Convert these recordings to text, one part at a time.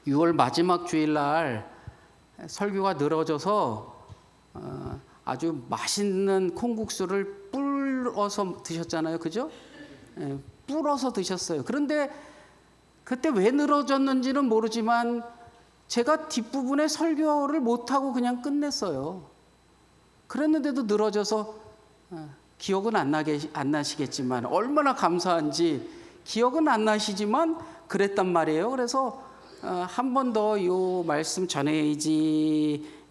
6월 마지막 주일날 설교가 늘어져서 아주 맛있는 콩국수를 불어서 드셨잖아요, 그죠? 불어서 드셨어요. 그런데 그때 왜 늘어졌는지는 모르지만 제가 뒷부분에 설교를 못하고 그냥 끝냈어요. 그랬는데도 늘어져서 기억은 안 나시겠지만 얼마나 감사한지 기억은 안 나시지만 그랬단 말이에요. 그래서 한 번 더 이 말씀 전해야지라고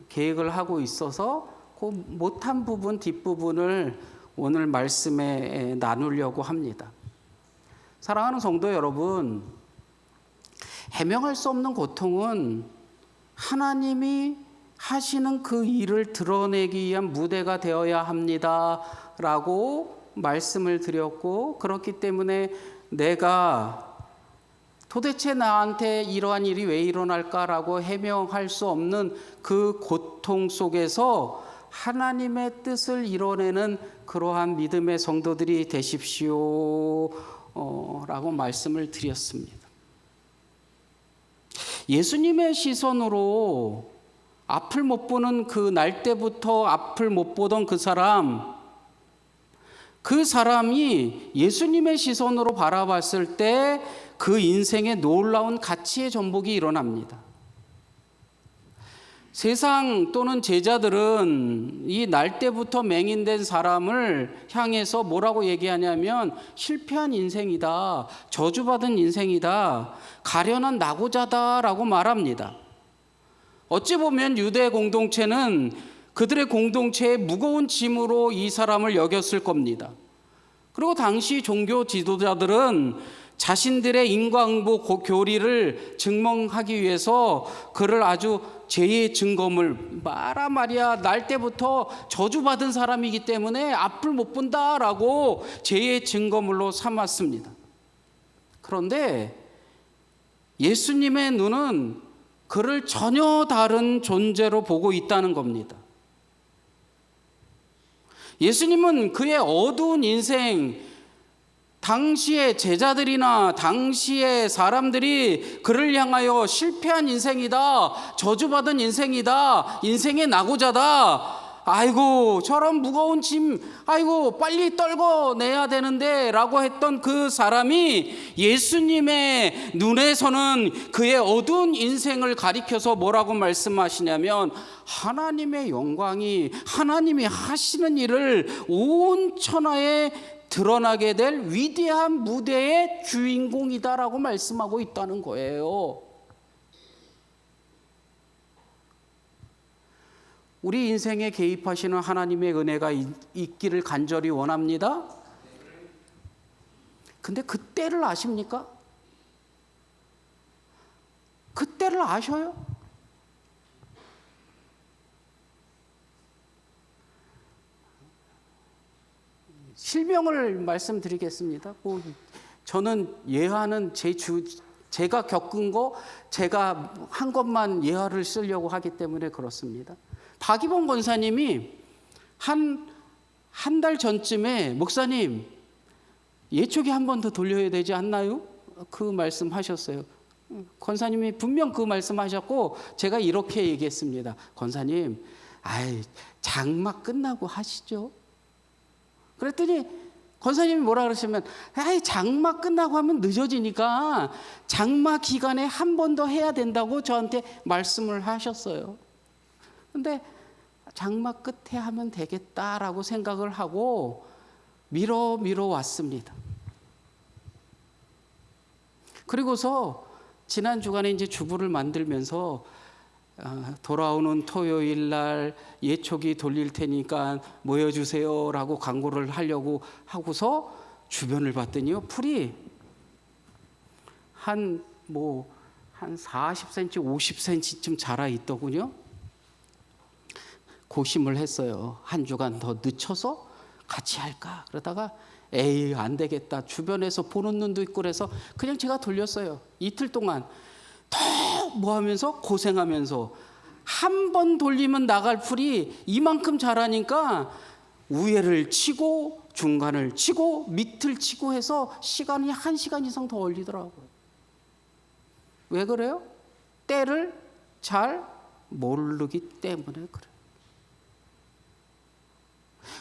계획을 하고 있어서 그 못한 부분 뒷부분을 오늘 말씀에 나누려고 합니다. 사랑하는 성도 여러분, 해명할 수 없는 고통은 하나님이 하시는 그 일을 드러내기 위한 무대가 되어야 합니다라고 말씀을 드렸고, 그렇기 때문에 내가 도대체 나한테 이러한 일이 왜 일어날까라고 해명할 수 없는 그 고통 속에서 하나님의 뜻을 이뤄내는 그러한 믿음의 성도들이 되십시오 라고 말씀을 드렸습니다. 예수님의 시선으로 앞을 못 보는 그 날 때부터 앞을 못 보던 그 사람이 예수님의 시선으로 바라봤을 때 그 인생에 놀라운 가치의 전복이 일어납니다. 세상 또는 제자들은 이 날 때부터 맹인된 사람을 향해서 뭐라고 얘기하냐면 실패한 인생이다, 저주받은 인생이다, 가련한 낙오자다라고 말합니다. 어찌 보면 유대 공동체는 그들의 공동체의 무거운 짐으로 이 사람을 여겼을 겁니다. 그리고 당시 종교 지도자들은 자신들의 인과응보 교리를 증명하기 위해서 그를 아주 죄의 증거물, 말이야 날 때부터 저주받은 사람이기 때문에 앞을 못 본다라고 죄의 증거물로 삼았습니다. 그런데 예수님의 눈은 그를 전혀 다른 존재로 보고 있다는 겁니다. 예수님은 그의 어두운 인생, 당시의 제자들이나 당시의 사람들이 그를 향하여 실패한 인생이다, 저주받은 인생이다, 인생의 낙오자다, 아이고 저런 무거운 짐 아이고 빨리 떨궈내야 되는데 라고 했던 그 사람이 예수님의 눈에서는 그의 어두운 인생을 가리켜서 뭐라고 말씀하시냐면 하나님의 영광이, 하나님이 하시는 일을 온 천하에 드러나게 될 위대한 무대의 주인공이다라고 말씀하고 있다는 거예요. 우리 인생에 개입하시는 하나님의 은혜가 있기를 간절히 원합니다. 근데 그때를 아십니까? 그때를 아셔요? 실명을 말씀드리겠습니다. 저는 예화는 제가 겪은 거, 제가 한 것만 예화를 쓰려고 하기 때문에 그렇습니다. 박이봉 권사님이 한 달 전쯤에 목사님 예초기 한 번 더 돌려야 되지 않나요? 그 말씀하셨어요. 권사님이 분명 그 말씀하셨고 제가 이렇게 얘기했습니다. 권사님, 장막 끝나고 하시죠. 그랬더니 권사님이 뭐라 그러시면 장막 끝나고 하면 늦어지니까 장막 기간에 한 번 더 해야 된다고 저한테 말씀을 하셨어요. 근데 장막 끝에 하면 되겠다라고 생각을 하고 미뤄 왔습니다. 그리고서 지난 주간에 이제 주부를 만들면서 돌아오는 토요일 날 예초기 돌릴 테니까 모여주세요라고 광고를 하려고 하고서 주변을 봤더니요, 풀이 한 40cm, 50cm쯤 자라 있더군요. 고심을 했어요. 한 주간 더 늦춰서 같이 할까? 그러다가 에이 안 되겠다. 주변에서 보는 눈도 있고 그래서 그냥 제가 돌렸어요. 이틀 동안 더 하면서 고생하면서 한 번 돌리면 나갈 풀이 이만큼 자라니까 위에를 치고 중간을 치고 밑을 치고 해서 시간이 1시간 이상 더 걸리더라고요. 왜 그래요? 때를 잘 모르기 때문에 그래요.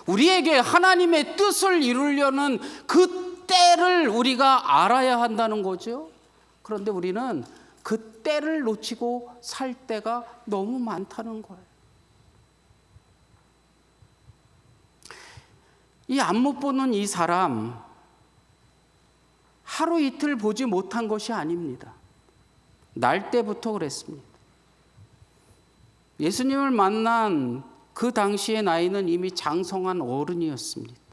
우리에게 하나님의 뜻을 이루려는 그 때를 우리가 알아야 한다는 거죠. 그런데 우리는 그 때를 놓치고 살 때가 너무 많다는 거예요. 이 안 못 보는 이 사람, 하루 이틀 보지 못한 것이 아닙니다. 날 때부터 그랬습니다. 예수님을 만난 그 당시의 나이는 이미 장성한 어른이었습니다.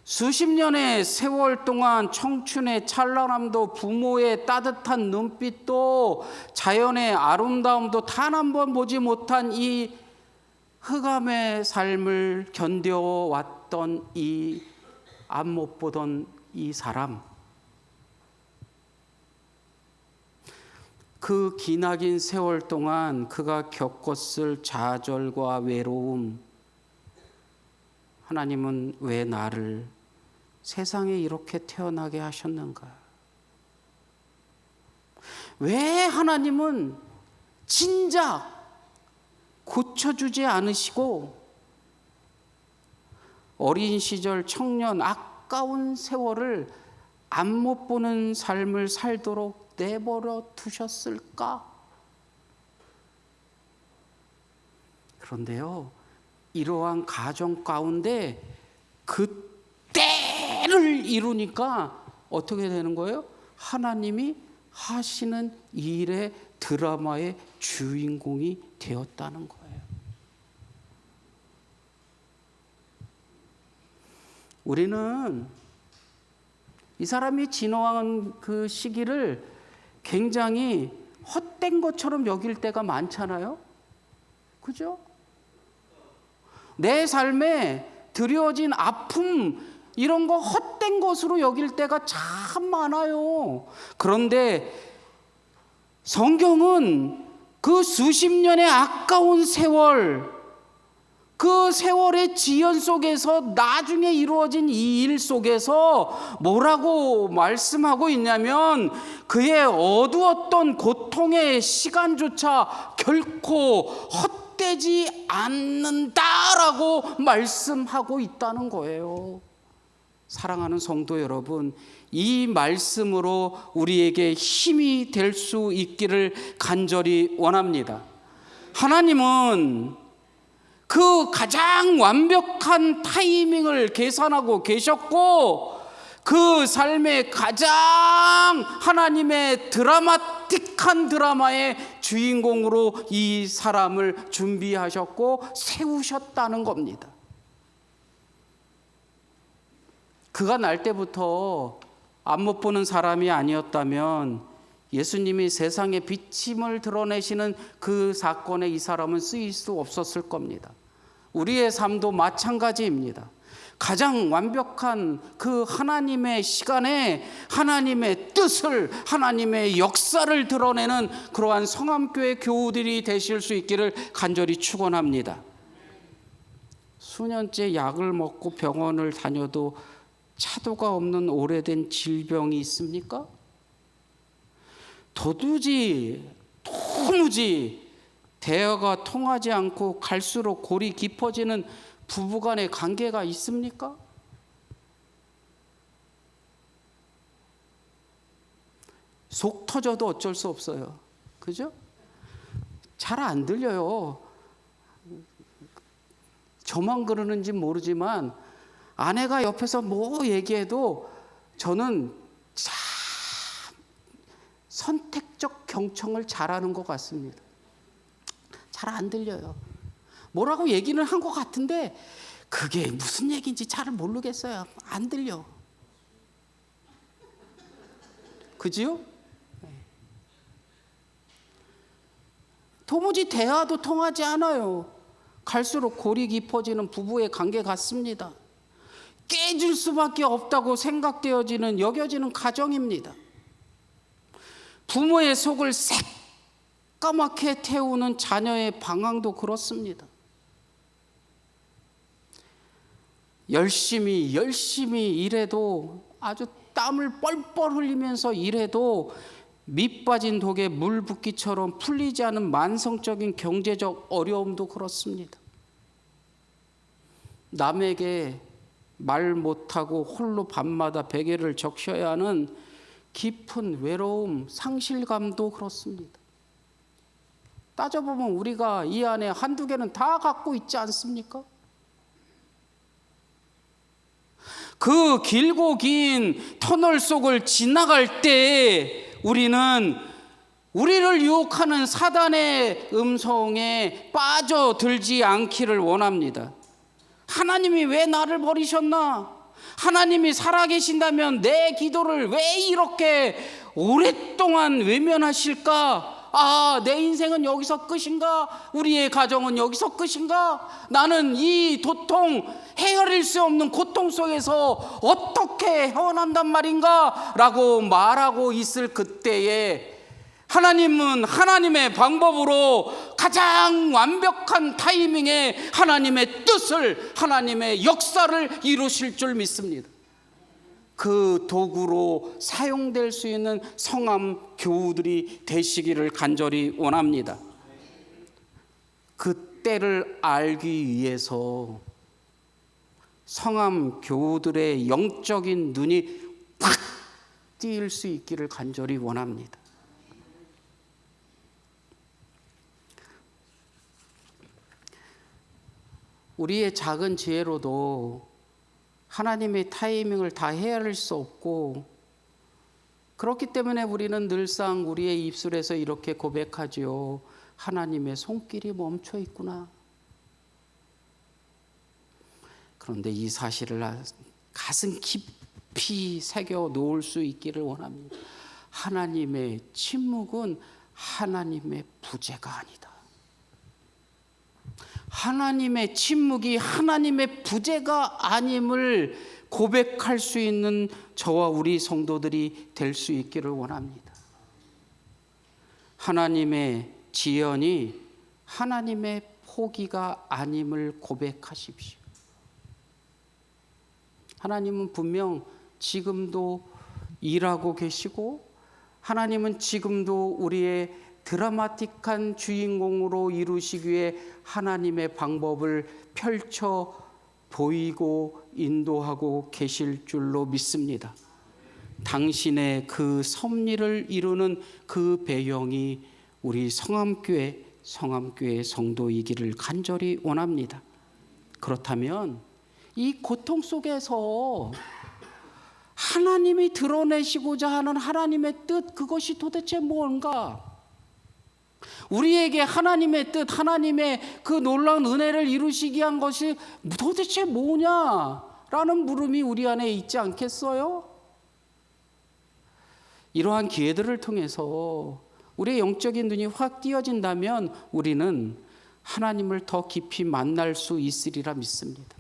수십 년의 세월 동안 청춘의 찬란함도, 부모의 따뜻한 눈빛도, 자연의 아름다움도 단 한 번 보지 못한 이 흑암의 삶을 견뎌왔던 이 안 못 보던 이 사람, 그 기나긴 세월 동안 그가 겪었을 좌절과 외로움, 하나님은 왜 나를 세상에 이렇게 태어나게 하셨는가? 왜 하나님은 진작 고쳐주지 않으시고 어린 시절, 청년, 아까운 세월을 안 못 보는 삶을 살도록 내버려 두셨을까? 그런데요, 이러한 가정 가운데 그 때를 이루니까 어떻게 되는 거예요? 하나님이 하시는 일의 드라마의 주인공이 되었다는 거예요. 우리는 이 사람이 지나온 그 시기를 굉장히 헛된 것처럼 여길 때가 많잖아요. 그죠? 내 삶에 드려진 아픔, 이런 거 헛된 것으로 여길 때가 참 많아요. 그런데 성경은 그 수십 년의 아까운 세월, 그 세월의 지연 속에서 나중에 이루어진 이 일 속에서 뭐라고 말씀하고 있냐면, 그의 어두웠던 고통의 시간조차 결코 헛되지 않는다라고 말씀하고 있다는 거예요. 사랑하는 성도 여러분, 이 말씀으로 우리에게 힘이 될 수 있기를 간절히 원합니다. 하나님은 그 가장 완벽한 타이밍을 계산하고 계셨고, 그 삶의 가장 하나님의 드라마틱한 드라마의 주인공으로 이 사람을 준비하셨고 세우셨다는 겁니다. 그가 날 때부터 안 못 보는 사람이 아니었다면 예수님이 세상에 비침을 드러내시는 그 사건에 이 사람은 쓰일 수 없었을 겁니다. 우리의 삶도 마찬가지입니다. 가장 완벽한 그 하나님의 시간에 하나님의 뜻을, 하나님의 역사를 드러내는 그러한 성암교회 교우들이 되실 수 있기를 간절히 축원합니다. 수년째 약을 먹고 병원을 다녀도 차도가 없는 오래된 질병이 있습니까? 도무지 대화가 통하지 않고 갈수록 골이 깊어지는 부부간의 관계가 있습니까? 속 터져도 어쩔 수 없어요. 그죠? 잘 안 들려요. 저만 그러는지 모르지만 아내가 옆에서 뭐 얘기해도 저는 참 선택적 경청을 잘하는 것 같습니다. 잘 안 들려요. 뭐라고 얘기는 한 것 같은데 그게 무슨 얘기인지 잘 모르겠어요. 안 들려. 그지요? 도무지 대화도 통하지 않아요. 갈수록 골이 깊어지는 부부의 관계 같습니다. 깨질 수밖에 없다고 생각되어지는, 여겨지는 가정입니다. 부모의 속을 새까맣게 태우는 자녀의 방황도 그렇습니다. 열심히 일해도 아주 땀을 뻘뻘 흘리면서 일해도 밑 빠진 독에 물 붓기처럼 풀리지 않은 만성적인 경제적 어려움도 그렇습니다. 남에게 말 못하고 홀로 밤마다 베개를 적셔야 하는 깊은 외로움, 상실감도 그렇습니다. 따져보면 우리가 이 안에 한두 개는 다 갖고 있지 않습니까? 그 길고 긴 터널 속을 지나갈 때 우리는 우리를 유혹하는 사단의 음성에 빠져들지 않기를 원합니다. 하나님이 왜 나를 버리셨나? 하나님이 살아계신다면 내 기도를 왜 이렇게 오랫동안 외면하실까? 내 인생은 여기서 끝인가? 우리의 가정은 여기서 끝인가? 나는 이 도통 헤아릴 수 없는 고통 속에서 어떻게 헤어난단 말인가? 라고 말하고 있을 그때에 하나님은 하나님의 방법으로 가장 완벽한 타이밍에 하나님의 뜻을, 하나님의 역사를 이루실 줄 믿습니다. 그 도구로 사용될 수 있는 성함 교우들이 되시기를 간절히 원합니다. 그 때를 알기 위해서 성함 교우들의 영적인 눈이 확 띄일 수 있기를 간절히 원합니다. 우리의 작은 지혜로도 하나님의 타이밍을 다 헤아릴 수 없고, 그렇기 때문에 우리는 늘상 우리의 입술에서 이렇게 고백하지요. 하나님의 손길이 멈춰 있구나. 그런데 이 사실을 가슴 깊이 새겨 놓을 수 있기를 원합니다. 하나님의 침묵은 하나님의 부재가 아니다. 하나님의 침묵이 하나님의 부재가 아님을 고백할 수 있는 저와 우리 성도들이 될 수 있기를 원합니다. 하나님의 지연이 하나님의 포기가 아님을 고백하십시오. 하나님은 분명 지금도 일하고 계시고, 하나님은 지금도 우리의 드라마틱한 주인공으로 이루시기 위해 하나님의 방법을 펼쳐 보이고 인도하고 계실 줄로 믿습니다. 당신의 그 섭리를 이루는 그 배경이 우리 성함교회 성도이기를 간절히 원합니다. 그렇다면 이 고통 속에서 하나님이 드러내시고자 하는 하나님의 뜻, 그것이 도대체 뭔가? 우리에게 하나님의 뜻, 하나님의 그 놀라운 은혜를 이루시기 위한 것이 도대체 뭐냐라는 물음이 우리 안에 있지 않겠어요? 이러한 기회들을 통해서 우리의 영적인 눈이 확 띄어진다면 우리는 하나님을 더 깊이 만날 수 있으리라 믿습니다.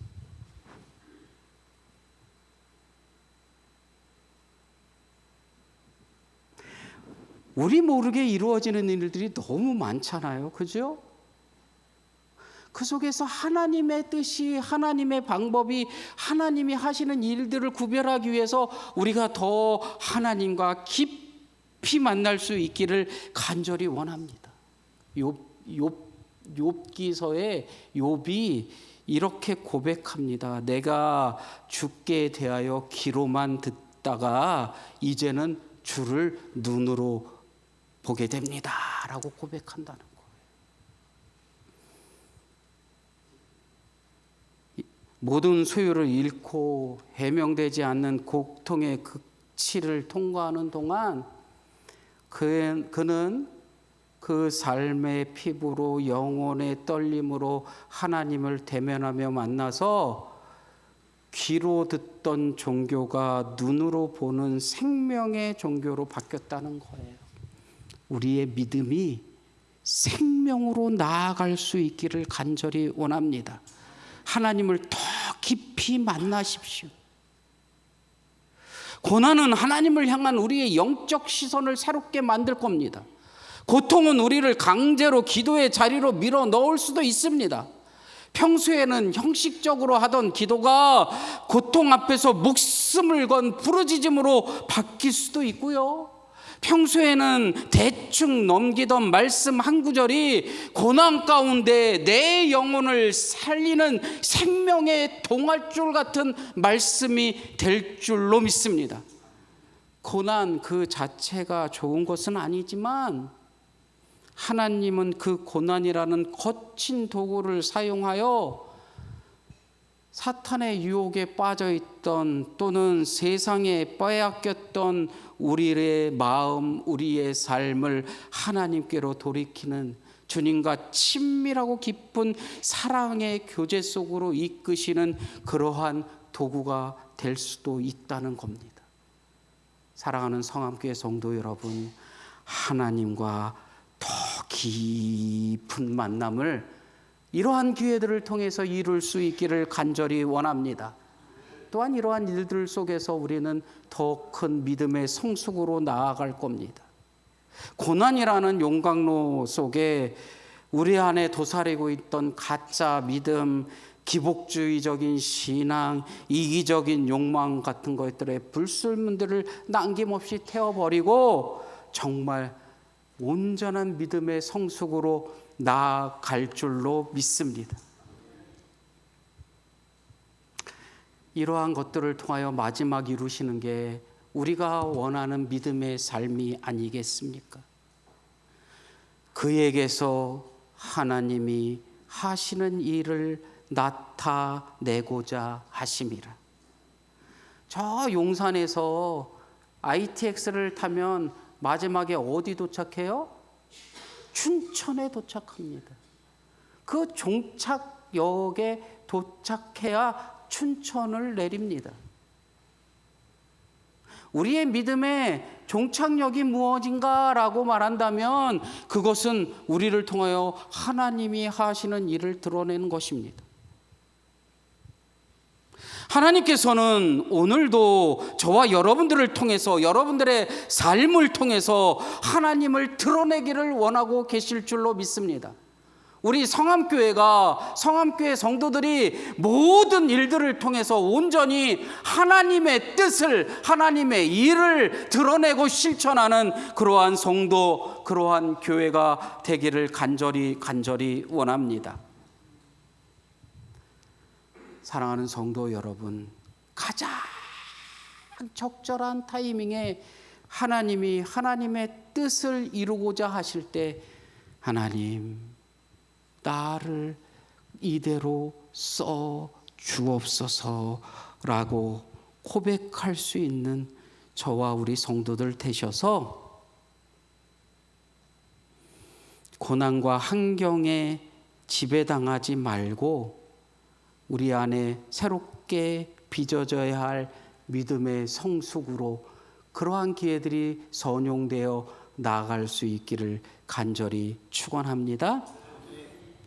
우리 모르게 이루어지는 일들이 너무 많잖아요. 그죠? 그 속에서 하나님의 뜻이, 하나님의 방법이, 하나님이 하시는 일들을 구별하기 위해서 우리가 더 하나님과 깊이 만날 수 있기를 간절히 원합니다. 욥기서에 욥이 이렇게 고백합니다. 내가 주께 대하여 귀로만 듣다가 이제는 주를 눈으로 보게 됩니다 라고 고백한다는 거예요. 모든 소유를 잃고 해명되지 않는 고통의 극치를 통과하는 동안 그는 그 삶의 피부로 영혼의 떨림으로 하나님을 대면하며 만나서 귀로 듣던 종교가 눈으로 보는 생명의 종교로 바뀌었다는 거예요. 우리의 믿음이 생명으로 나아갈 수 있기를 간절히 원합니다. 하나님을 더 깊이 만나십시오. 고난은 하나님을 향한 우리의 영적 시선을 새롭게 만들 겁니다. 고통은 우리를 강제로 기도의 자리로 밀어 넣을 수도 있습니다. 평소에는 형식적으로 하던 기도가 고통 앞에서 목숨을 건 부르짖음으로 바뀔 수도 있고요. 평소에는 대충 넘기던 말씀 한 구절이 고난 가운데 내 영혼을 살리는 생명의 동아줄 같은 말씀이 될 줄로 믿습니다. 고난 그 자체가 좋은 것은 아니지만 하나님은 그 고난이라는 거친 도구를 사용하여 사탄의 유혹에 빠져있던 또는 세상에 빼앗겼던 우리의 마음, 우리의 삶을 하나님께로 돌이키는 주님과 친밀하고 깊은 사랑의 교제 속으로 이끄시는 그러한 도구가 될 수도 있다는 겁니다. 사랑하는 성함교회 성도 여러분, 하나님과 더 깊은 만남을 이러한 기회들을 통해서 이룰 수 있기를 간절히 원합니다. 또한 이러한 일들 속에서 우리는 더 큰 믿음의 성숙으로 나아갈 겁니다. 고난이라는 용광로 속에 우리 안에 도사리고 있던 가짜 믿음, 기복주의적인 신앙, 이기적인 욕망 같은 것들의 불순물들을 남김없이 태워버리고 정말 온전한 믿음의 성숙으로 나아갈 줄로 믿습니다. 이러한 것들을 통하여 마지막 이루시는 게 우리가 원하는 믿음의 삶이 아니겠습니까? 그에게서 하나님이 하시는 일을 나타내고자 하심이라. 저 용산에서 ITX를 타면 마지막에 어디 도착해요? 춘천에 도착합니다. 그 종착역에 도착해야 춘천을 내립니다. 우리의 믿음의 종착역이 무엇인가라고 말한다면 그것은 우리를 통하여 하나님이 하시는 일을 드러내는 것입니다. 하나님께서는 오늘도 저와 여러분들을 통해서 여러분들의 삶을 통해서 하나님을 드러내기를 원하고 계실 줄로 믿습니다. 우리 성함교회가 성함교회 성도들이 모든 일들을 통해서 온전히 하나님의 뜻을 하나님의 일을 드러내고 실천하는 그러한 성도 그러한 교회가 되기를 간절히 원합니다. 사랑하는 성도 여러분, 가장 적절한 타이밍에 하나님이 하나님의 뜻을 이루고자 하실 때 하나님 나를 이대로 써 주옵소서라고 고백할 수 있는 저와 우리 성도들 되셔서 고난과 환경에 지배당하지 말고 우리 안에 새롭게 빚어져야 할 믿음의 성숙으로 그러한 기회들이 선용되어 나아갈 수 있기를 간절히 축원합니다.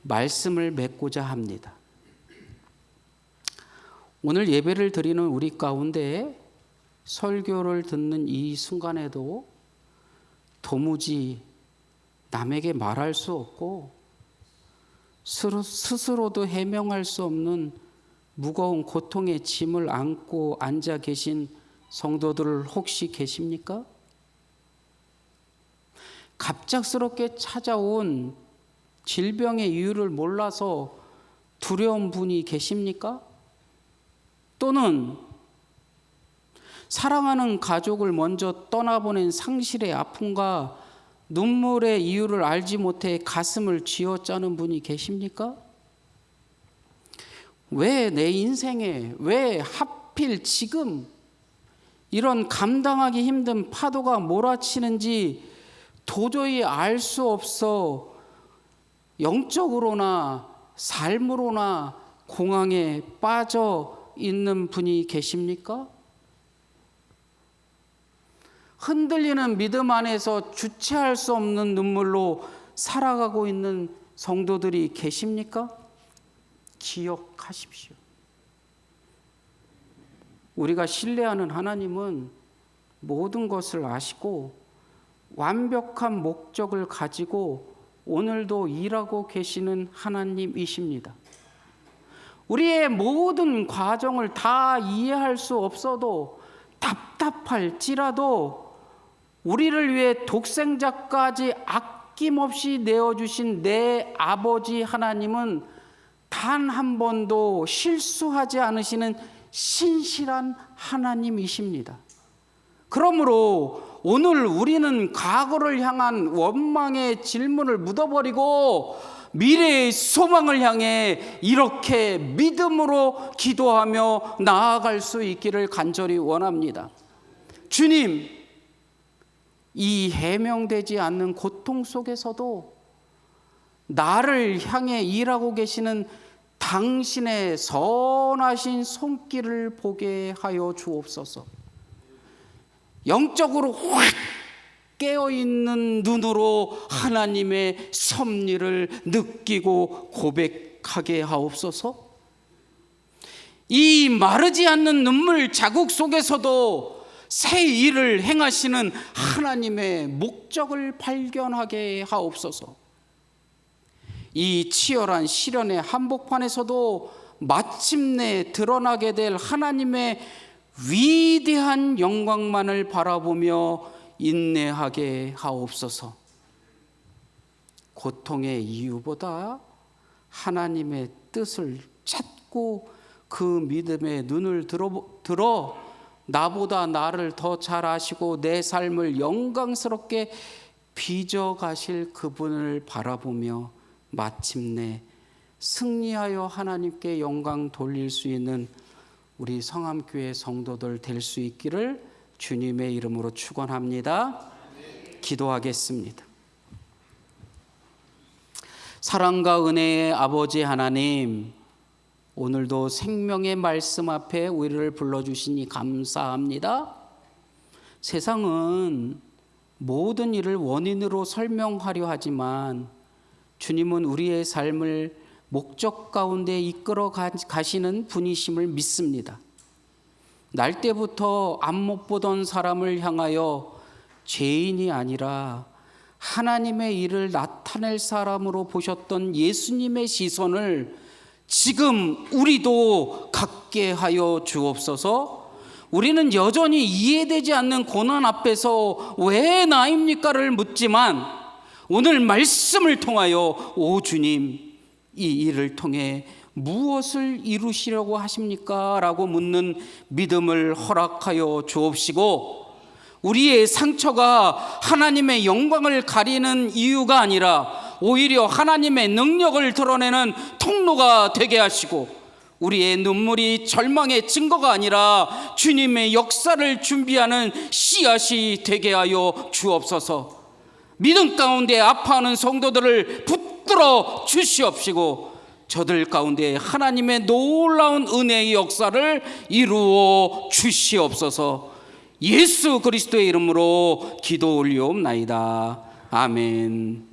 말씀을 맺고자 합니다. 오늘 예배를 드리는 우리 가운데 설교를 듣는 이 순간에도 도무지 남에게 말할 수 없고 스스로도 해명할 수 없는 무거운 고통의 짐을 안고 앉아 계신 성도들 혹시 계십니까? 갑작스럽게 찾아온 질병의 이유를 몰라서 두려운 분이 계십니까? 또는 사랑하는 가족을 먼저 떠나보낸 상실의 아픔과 눈물의 이유를 알지 못해 가슴을 쥐어짜는 분이 계십니까? 왜 내 인생에 왜 하필 지금 이런 감당하기 힘든 파도가 몰아치는지 도저히 알 수 없어 영적으로나 삶으로나 공황에 빠져 있는 분이 계십니까? 흔들리는 믿음 안에서 주체할 수 없는 눈물로 살아가고 있는 성도들이 계십니까? 기억하십시오. 우리가 신뢰하는 하나님은 모든 것을 아시고 완벽한 목적을 가지고 오늘도 일하고 계시는 하나님이십니다. 우리의 모든 과정을 다 이해할 수 없어도 답답할지라도 우리를 위해 독생자까지 아낌없이 내어주신 내 아버지 하나님은 단 한 번도 실수하지 않으시는 신실한 하나님이십니다. 그러므로 오늘 우리는 과거를 향한 원망의 질문을 묻어버리고 미래의 소망을 향해 이렇게 믿음으로 기도하며 나아갈 수 있기를 간절히 원합니다. 주님, 이 해명되지 않는 고통 속에서도 나를 향해 일하고 계시는 당신의 선하신 손길을 보게 하여 주옵소서. 영적으로 확 깨어있는 눈으로 하나님의 섭리를 느끼고 고백하게 하옵소서. 이 마르지 않는 눈물 자국 속에서도 새 일을 행하시는 하나님의 목적을 발견하게 하옵소서. 이 치열한 시련의 한복판에서도 마침내 드러나게 될 하나님의 위대한 영광만을 바라보며 인내하게 하옵소서. 고통의 이유보다 하나님의 뜻을 찾고 그 믿음의 눈을 들어 나보다 나를 더 잘 아시고 내 삶을 영광스럽게 빚어가실 그분을 바라보며 마침내 승리하여 하나님께 영광 돌릴 수 있는 우리 성암교회 성도들 될 수 있기를 주님의 이름으로 축원합니다. 기도하겠습니다. 사랑과 은혜의 아버지 하나님, 오늘도 생명의 말씀 앞에 우리를 불러주시니 감사합니다. 세상은 모든 일을 원인으로 설명하려 하지만 주님은 우리의 삶을 목적 가운데 이끌어 가시는 분이심을 믿습니다. 날 때부터 안못 보던 사람을 향하여 죄인이 아니라 하나님의 일을 나타낼 사람으로 보셨던 예수님의 시선을 지금 우리도 갖게 하여 주옵소서. 우리는 여전히 이해되지 않는 고난 앞에서 왜 나입니까를 묻지만 오늘 말씀을 통하여 오 주님, 이 일을 통해 무엇을 이루시려고 하십니까? 라고 묻는 믿음을 허락하여 주옵시고, 우리의 상처가 하나님의 영광을 가리는 이유가 아니라 오히려 하나님의 능력을 드러내는 통로가 되게 하시고, 우리의 눈물이 절망의 증거가 아니라 주님의 역사를 준비하는 씨앗이 되게 하여 주옵소서. 믿음 가운데 아파하는 성도들을 붙들어 주시옵시고 저들 가운데 하나님의 놀라운 은혜의 역사를 이루어 주시옵소서. 예수 그리스도의 이름으로 기도 올리옵나이다. 아멘.